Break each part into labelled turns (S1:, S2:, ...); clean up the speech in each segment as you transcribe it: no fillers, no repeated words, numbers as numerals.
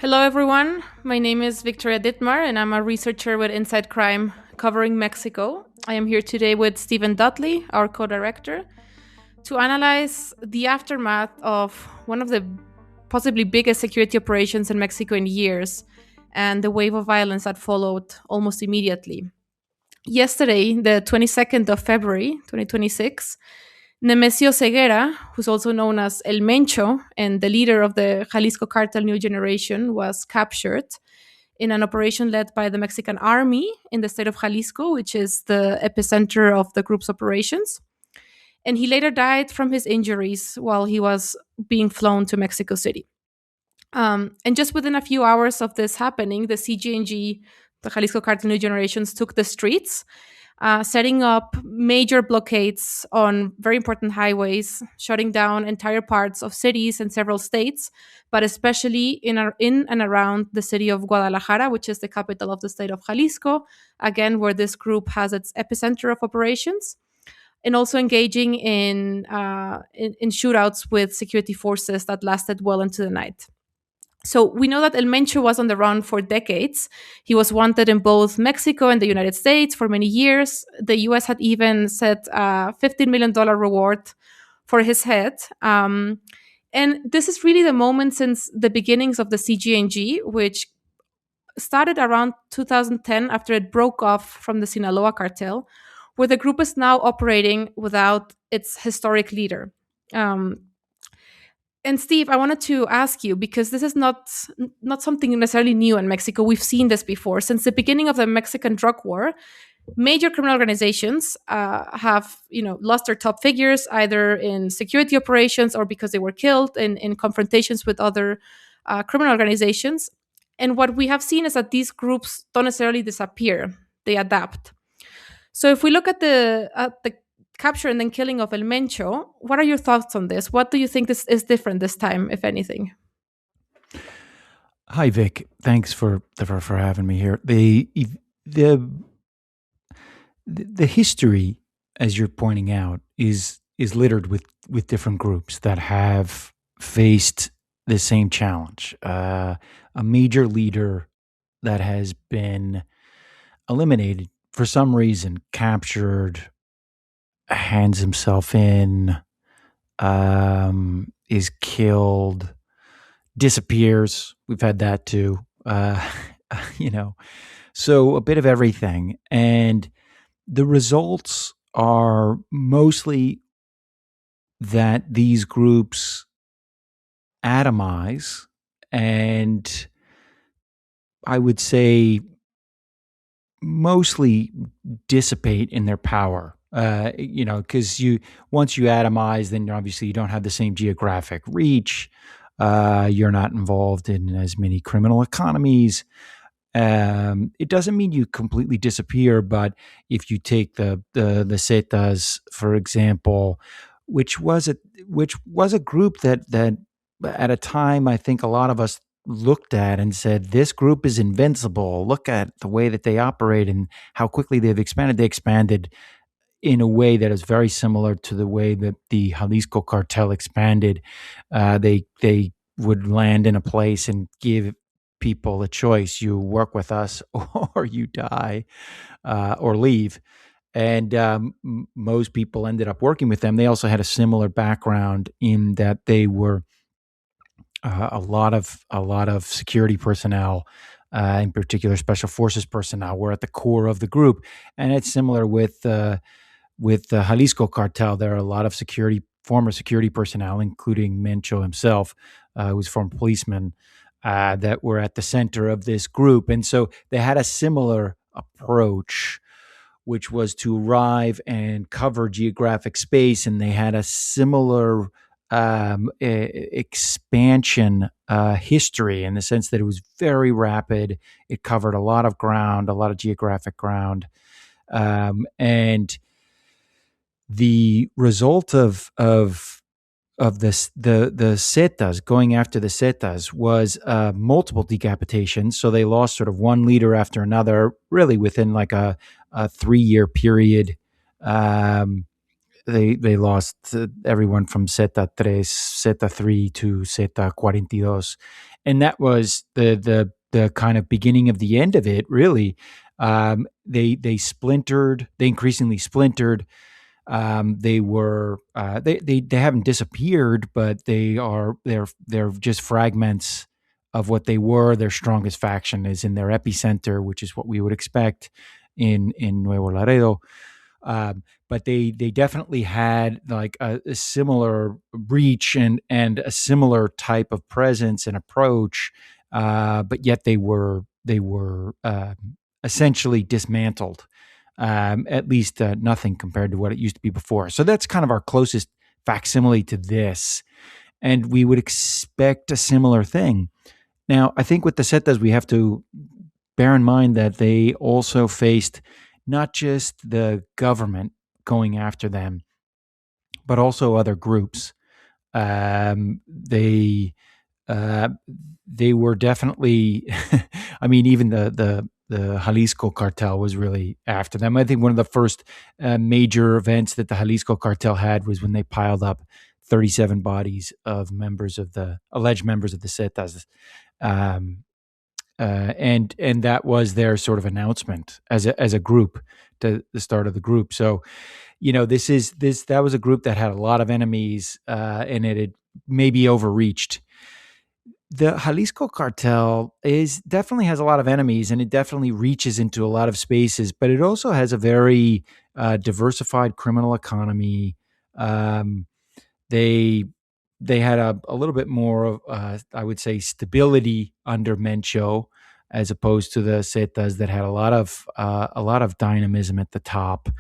S1: Hello, everyone. My name is Victoria Dittmar, and I'm a researcher with Inside Crime covering Mexico. I am here today with Stephen Dudley, our co director, to analyze the aftermath of one of the possibly biggest security operations in Mexico in years and the wave of violence that followed almost immediately. Yesterday, the 22nd of February, 2026, Nemesio Oseguera, who's also known as El Mencho and the leader of the Jalisco Cartel New Generation, was captured in an operation led by the Mexican army in the state of Jalisco, which is the epicenter of the group's operations. And he later died from his injuries while he was being flown to Mexico City. And just within a few hours of this happening, the CJNG, the Jalisco Cartel New Generations, took the streets, setting up major blockades on very important highways, shutting down entire parts of cities and several states, but especially in and around the city of Guadalajara, which is the capital of the state of Jalisco, again, where this group has its epicenter of operations. And also engaging in shootouts with security forces that lasted well into the night. So we know that El Mencho was on the run for decades. He was wanted in both Mexico and the United States for many years. The US had even set a $15 million reward for his head. And this is really the moment since the beginnings of the CGNG, which started around 2010 after it broke off from the Sinaloa cartel, where the group is now operating without its historic leader. Um, and Steve, I wanted to ask you because this is not something necessarily new in Mexico. We've seen this before since the beginning of the Mexican drug war. Major criminal organizations have, lost their top figures either in security operations or because they were killed in confrontations with other criminal organizations. And what we have seen is that these groups don't necessarily disappear; they adapt. So if we look at the capture and then killing of El Mencho, what are your thoughts on this? What do you think this is different this time, if anything?
S2: Hi, Vic. Thanks for having me here. The the history, as you're pointing out, is littered with different groups that have faced the same challenge. A major leader that has been eliminated for some reason, captured, hands himself in, is killed, disappears. We've had that too. You know, so a bit of everything. And the results are mostly that these groups atomize and I would say mostly dissipate in their power. Because once you atomize, then obviously you don't have the same geographic reach. You're not involved in as many criminal economies. It doesn't mean you completely disappear, but if you take the Zetas, for example, which was a group that at a time I think a lot of us looked at and said this group is invincible. Look at the way that they operate and how quickly they've expanded. They expanded in a way that is very similar to the way that the Jalisco cartel expanded. They would land in a place and give people a choice: you work with us or you die, or leave. And most people ended up working with them. They also had a similar background in that they were a lot of security personnel, in particular special forces personnel, were at the core of the group. And it's similar with the Jalisco cartel. There are a lot of former security personnel, including Mencho himself, who was a former policeman, that were at the center of this group. And so they had a similar approach, which was to arrive and cover geographic space. And they had a similar expansion history in the sense that it was very rapid. It covered a lot of ground, a lot of geographic ground. And the result of this the Zetas going after the Zetas was multiple decapitations. So they lost sort of one leader after another, really within like a 3-year period. they lost everyone from Z3, Z3 to Z42, and that was the kind of beginning of the end of it. Really, they splintered. They increasingly splintered. They were they haven't disappeared, but they're just fragments of what they were. Their strongest faction is in their epicenter, which is what we would expect in Nuevo Laredo. But they definitely had like a similar reach and a similar type of presence and approach, but yet they were essentially dismantled. At least nothing compared to what it used to be before. So that's kind of our closest facsimile to this, and we would expect a similar thing. Now, I think with the Zetas, we have to bear in mind that they also faced not just the government going after them, but also other groups. Um, they uh, they were definitely, I mean, even the Jalisco cartel was really after them. I think one of the first major events that the Jalisco cartel had was when they piled up 37 bodies of members of the alleged members of the Zetas. Um, and that was their sort of announcement as a group, to the start of the group. So, this that was a group that had a lot of enemies, and it had maybe overreached. The Jalisco cartel is definitely has a lot of enemies, and it definitely reaches into a lot of spaces, but it also has a very diversified criminal economy. Um, they they had a little bit more of, I would say, stability under Mencho, as opposed to the Zetas that had a lot of dynamism at the top.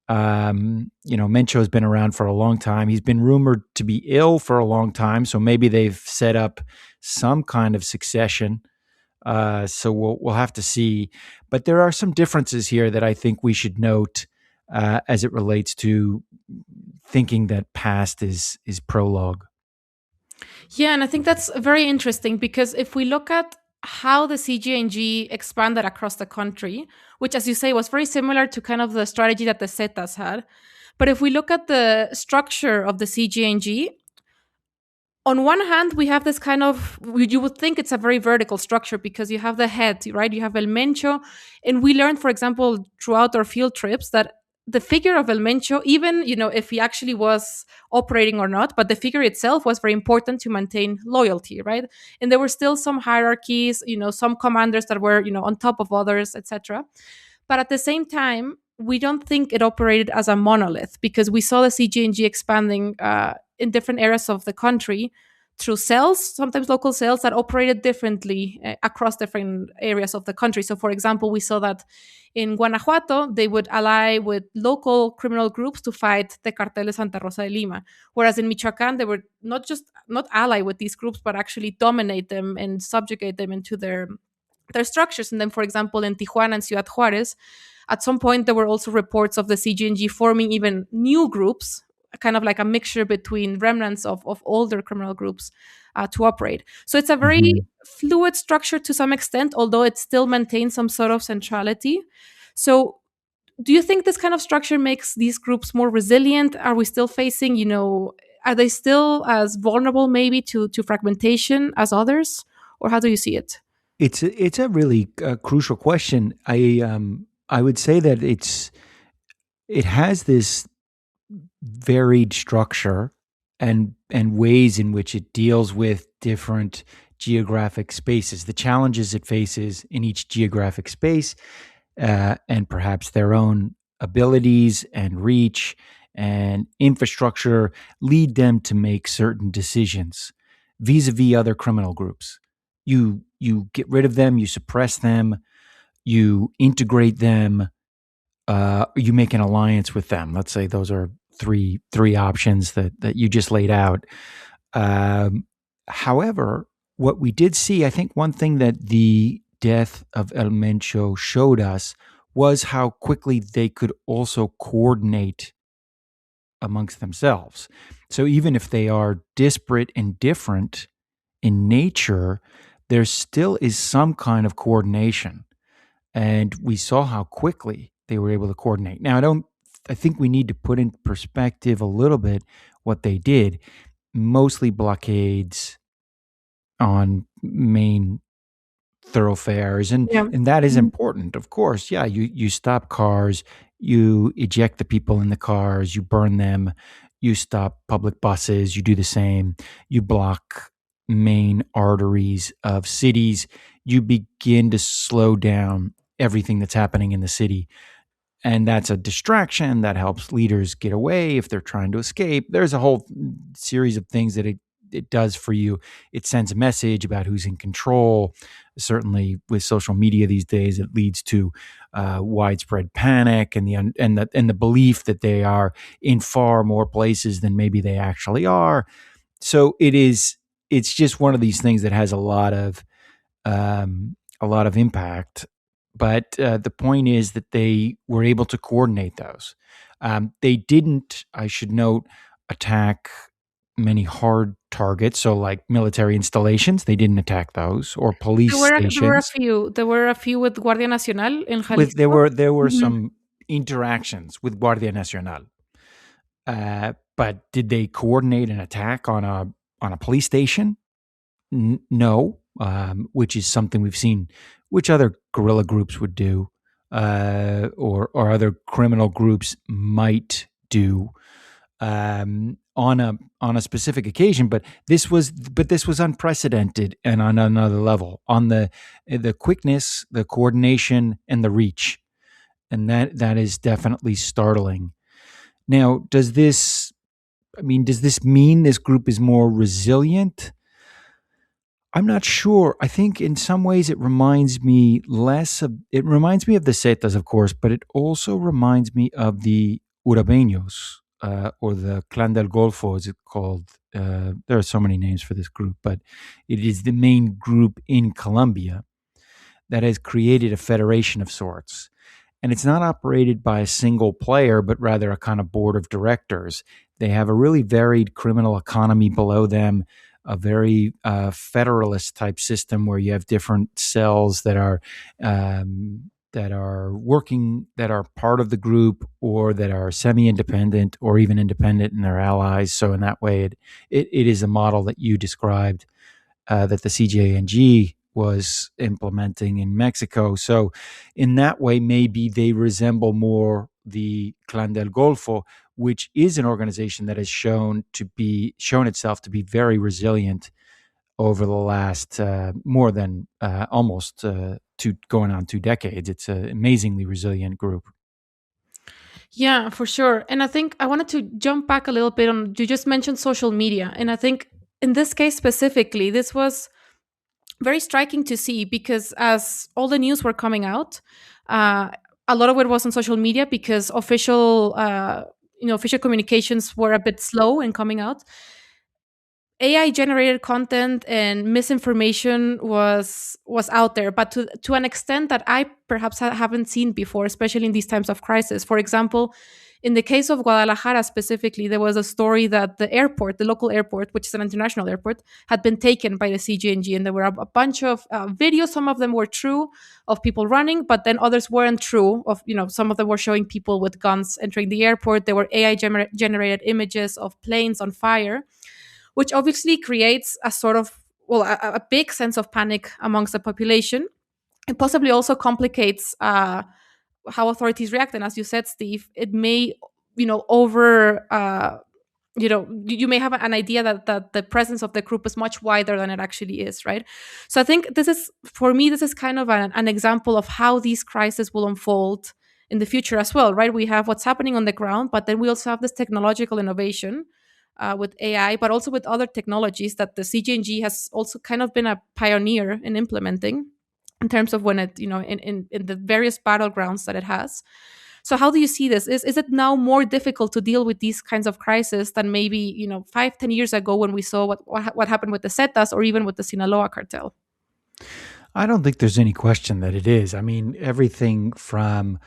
S2: Mencho has been around for a long time. He's been rumored to be ill for a long time, so maybe they've set up some kind of succession. So we'll have to see. But there are some differences here that I think we should note, as it relates to thinking that past is prologue.
S1: Yeah, and I think that's very interesting because if we look at how the CJNG expanded across the country, which, as you say, was very similar to kind of the strategy that the Zetas had. But if we look at the structure of the CJNG, on one hand, we have this kind of, you would think it's a very vertical structure because you have the head, right? You have El Mencho. And we learned, for example, throughout our field trips that the figure of El Mencho, even, if he actually was operating or not, but the figure itself was very important to maintain loyalty, right? And there were still some hierarchies, some commanders that were, on top of others, etc. But at the same time, we don't think it operated as a monolith because we saw the CGNG expanding in different areas of the country through cells, sometimes local cells that operated differently across different areas of the country. So, for example, we saw that in Guanajuato, they would ally with local criminal groups to fight the Cartel de Santa Rosa de Lima. Whereas in Michoacán, they were not ally with these groups, but actually dominate them and subjugate them into their structures. And then, for example, in Tijuana and Ciudad Juarez, at some point there were also reports of the CGNG forming even new groups, kind of like a mixture between remnants of older criminal groups to operate. So it's a very
S2: Mhm.
S1: fluid structure to some extent, although it still maintains some sort of centrality. So do you think this kind of structure makes these groups more resilient? Are we still facing, are they still as vulnerable maybe to fragmentation as others? Or how do you see it?
S2: It's a really crucial question. I would say that it has this varied structure and ways in which it deals with different geographic spaces, the challenges it faces in each geographic space, and perhaps their own abilities and reach and infrastructure lead them to make certain decisions vis-a-vis other criminal groups. You get rid of them, you suppress them, you integrate them, you make an alliance with them. Let's say those are three options that you just laid out. Um, However, what we did see, I think one thing that the death of El Mencho showed us was how quickly they could also coordinate amongst themselves. So even if they are disparate and different in nature, there still is some kind of coordination. And we saw how quickly they were able to coordinate. Now, I don't I think we need to put in perspective a little bit what they did. Mostly blockades on main thoroughfares,
S1: Yeah.
S2: and that is
S1: Mhm.
S2: important, of course. Yeah, you stop cars, you eject the people in the cars, you burn them, you stop public buses, you do the same, you block main arteries of cities, you begin to slow down everything that's happening in the city, and that's a distraction that helps leaders get away if they're trying to escape. There's a whole series of things that it does for you. It sends a message about who's in control. Certainly, with social media these days, it leads to widespread panic and the belief that they are in far more places than maybe they actually are. So it's just one of these things that has a lot of impact. But the point is that they were able to coordinate those. They didn't, I should note, attack many hard targets. So, like military installations, they didn't attack those, or police
S1: There were a
S2: stations.
S1: few. There were a few with Guardia Nacional in
S2: With
S1: Jalisco.
S2: there were
S1: Mhm.
S2: some interactions with Guardia Nacional. But did they coordinate an attack on a police station? No, which is something we've seen, which other guerrilla groups would do, or other criminal groups might do on a specific occasion. But this was unprecedented and on another level on the quickness, the coordination, and the reach, and that is definitely startling. Now, does this? I mean, does this mean this group is more resilient? I'm not sure. I think in some ways it reminds me of the Zetas, of course, but it also reminds me of the Urabeños, or the Clan del Golfo, as it's called. There are so many names for this group, but it is the main group in Colombia that has created a federation of sorts. And it's not operated by a single player, but rather a kind of board of directors. They have a really varied criminal economy below them, a very federalist type system where you have different cells that are working, that are part of the group, or that are semi-independent, or even independent in their allies. So in that way, it is a model that you described, that the CJNG was implementing in Mexico. So, in that way, maybe they resemble more the Clan del Golfo, which is an organization that has shown itself to be very resilient over the last more than almost two going on 2 decades. It's an amazingly resilient group.
S1: Yeah, for sure. And I think I wanted to jump back a little bit on, you just mentioned social media. And I think in this case specifically, this was very striking to see because as all the news were coming out, uh, a lot of it was on social media because official communications were a bit slow in coming out. AI generated content and misinformation was out there, but to an extent that I perhaps haven't seen before, especially in these times of crisis. For example, in the case of Guadalajara specifically, there was a story that the airport, the local airport, which is an international airport, had been taken by the CJNG, and there were a bunch of videos. Some of them were true of people running, but then others weren't true. Of some of them were showing people with guns entering the airport. There were AI generated images of planes on fire, which obviously creates a sort of, well, a big sense of panic amongst the population. It possibly also complicates how authorities react. And as you said, Steve, it may, over. You may have an idea that the presence of the group is much wider than it actually is, right? So I think for me, this is kind of an example of how these crises will unfold in the future as well, right? We have what's happening on the ground, but then we also have this technological innovation with AI, but also with other technologies that the CGNG has also kind of been a pioneer in implementing in terms of when it, in the various battlegrounds that it has. So how do you see this? Is it now more difficult to deal with these kinds of crises than maybe 5-10 years ago when we saw what happened with the Zetas or even with the Sinaloa cartel?
S2: I don't think there's any question that it is. I mean, everything from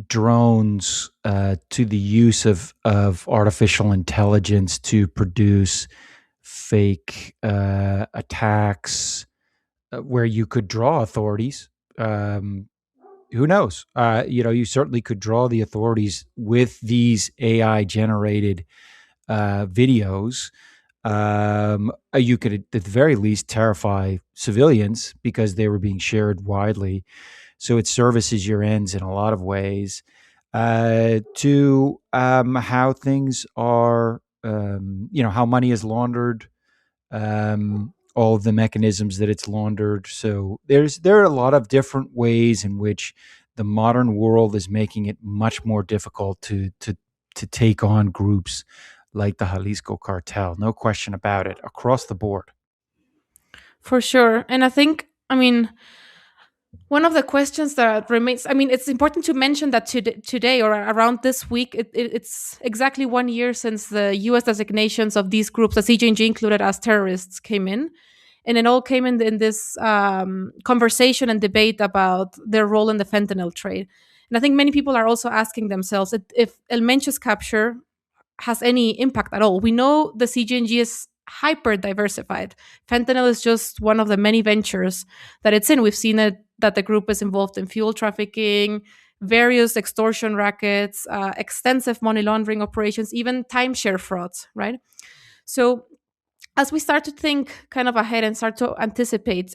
S2: drones to the use of artificial intelligence to produce fake attacks, where you could draw authorities, um, who knows? You certainly could draw the authorities with these AI generated videos. You could, at the very least, terrify civilians because they were being shared widely. So it services your ends in a lot of ways. To how things are, how money is laundered, all of the mechanisms that it's laundered. So there are a lot of different ways in which the modern world is making it much more difficult to take on groups like the Jalisco cartel. No question about it, across the board.
S1: For sure. And I think, I mean, one of the questions that remains, I mean, it's important to mention that today or around this week, it's exactly 1 year since the US designations of these groups, the CJNG included as terrorists, came in. And it all came in this conversation and debate about their role in the fentanyl trade. And I think many people are also asking themselves if El Mencho's capture has any impact at all. We know the CGNG is hyper diversified. Fentanyl is just one of the many ventures that it's in. We've seen it that the group is involved in fuel trafficking, various extortion rackets, extensive money laundering operations, even timeshare frauds, right? So as we start to think kind of ahead and start to anticipate,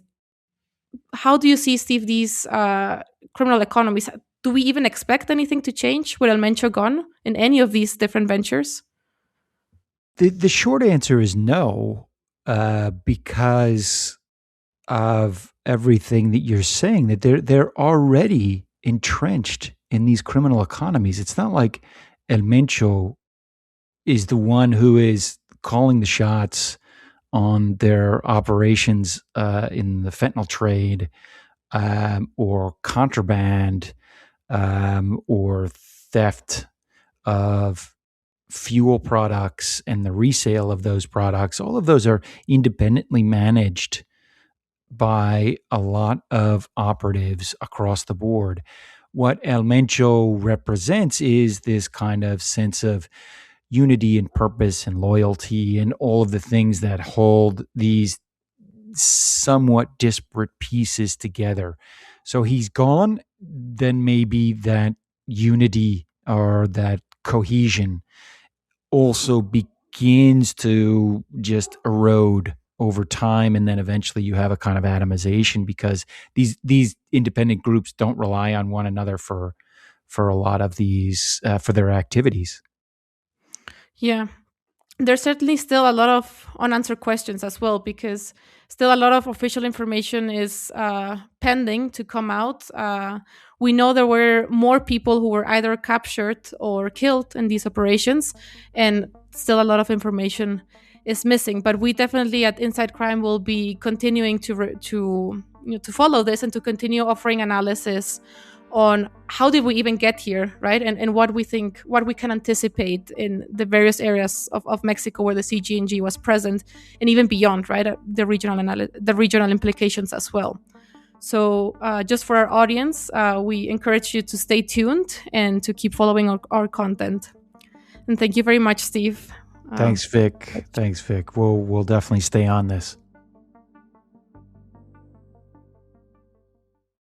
S1: how do you see, Steve, these criminal economies? Do we even expect anything to change with El Mencho gone in any of these different ventures?
S2: The short answer is no, because of everything that you're saying, that they're already entrenched in these criminal economies. It's not like El Mencho is the one who is calling the shots on their operations in the fentanyl trade, or contraband, or theft of fuel products and the resale of those products. All of those are independently managed by a lot of operatives across the board. What El Mencho represents is this kind of sense of unity and purpose and loyalty and all of the things that hold these somewhat disparate pieces together. So he's gone, then maybe that unity or that cohesion also begins to just erode over time, and then eventually you have a kind of atomization because these independent groups don't rely on one another for a lot of these for their activities.
S1: Yeah, there's certainly still a lot of unanswered questions as well, because still a lot of official information is pending to come out. We know there were more people who were either captured or killed in these operations, and still a lot of information is missing. But we definitely at Inside Crime will be continuing to follow this and to continue offering analysis on how did we even get here, right? And what we think, what we can anticipate in the various areas of Mexico where the CGNG was present, and even beyond, right? The regional implications as well. So just for our audience, we encourage you to stay tuned and to keep following our content. And thank you very much, Steve.
S2: Thanks, Vic. Thanks, Vic. We'll definitely stay on this.